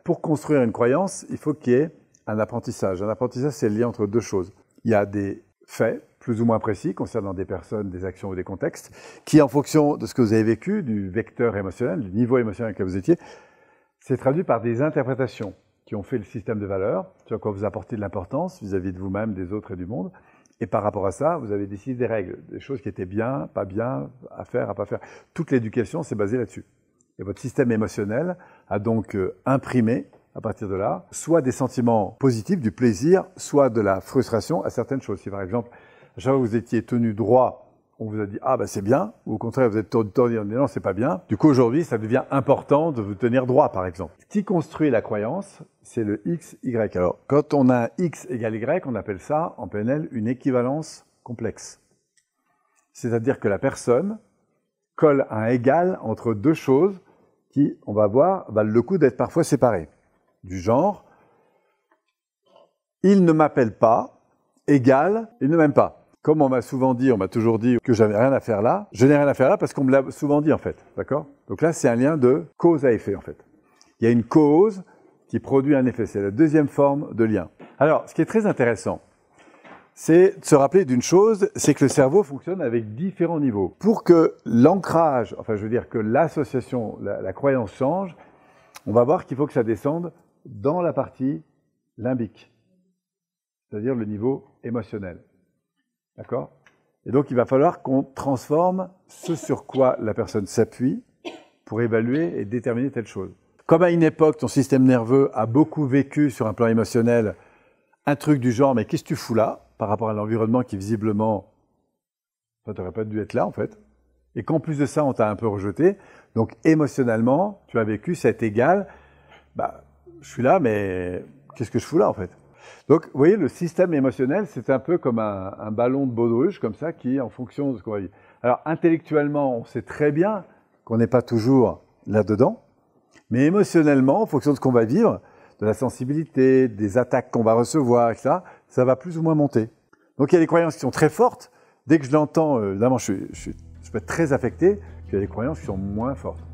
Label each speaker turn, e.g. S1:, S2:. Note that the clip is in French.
S1: pour construire une croyance, il faut qu'il y ait un apprentissage. Un apprentissage, c'est le lien entre deux choses. Il y a des faits plus ou moins précis concernant des personnes, des actions ou des contextes, qui, en fonction de ce que vous avez vécu, du vecteur émotionnel, du niveau émotionnel que vous étiez, c'est traduit par des interprétations qui ont fait le système de valeurs, sur quoi vous apportez de l'importance vis-à-vis de vous-même, des autres et du monde. Et par rapport à ça, vous avez décidé des règles, des choses qui étaient bien, pas bien, à faire, à pas faire. Toute l'éducation, c'est basé là-dessus. Et votre système émotionnel a donc imprimé, à partir de là, soit des sentiments positifs, du plaisir, soit de la frustration à certaines choses. Si par exemple, à chaque fois que vous étiez tenu droit, on vous a dit « Ah, ben c'est bien », ou au contraire, vous êtes tordu en disant « Non, c'est pas bien ». Du coup, aujourd'hui, ça devient important de vous tenir droit, par exemple. Ce qui construit la croyance, c'est le X, Y. Alors, quand on a un X égale Y, on appelle ça, en PNL, une équivalence complexe. C'est-à-dire que la personne colle un égal entre deux choses qui, on va voir, valent le coup d'être parfois séparées. Du genre, il ne m'appelle pas, égale, il ne m'aime pas. Comme on m'a souvent dit, on m'a toujours dit que j'avais rien à faire là, je n'ai rien à faire là parce qu'on me l'a souvent dit en fait, d'accord? Donc là, c'est un lien de cause à effet en fait. Il y a une cause qui produit un effet, c'est la deuxième forme de lien. Alors, ce qui est très intéressant, c'est de se rappeler d'une chose, c'est que le cerveau fonctionne avec différents niveaux. Pour que l'ancrage, enfin je veux dire que l'association, la croyance change, on va voir qu'il faut que ça descende dans la partie limbique, c'est-à-dire le niveau émotionnel. D'accord? Et donc, il va falloir qu'on transforme ce sur quoi la personne s'appuie pour évaluer et déterminer telle chose. Comme à une époque, ton système nerveux a beaucoup vécu sur un plan émotionnel un truc du genre « mais qu'est-ce que tu fous là ?» par rapport à l'environnement qui visiblement, tu n'aurais pas dû être là en fait. Et qu'en plus de ça, on t'a un peu rejeté. Donc, émotionnellement, tu as vécu cet égal « bah, je suis là, mais qu'est-ce que je fous là en fait ?» Donc, vous voyez, le système émotionnel, c'est un peu comme un ballon de baudruche, comme ça, qui, en fonction de ce qu'on va dire. Alors, intellectuellement, on sait très bien qu'on n'est pas toujours là-dedans, mais émotionnellement, en fonction de ce qu'on va vivre, de la sensibilité, des attaques qu'on va recevoir, etc., ça va plus ou moins monter. Donc, il y a des croyances qui sont très fortes. Dès que je l'entends, évidemment, je peux être très affecté, puis il y a des croyances qui sont moins fortes.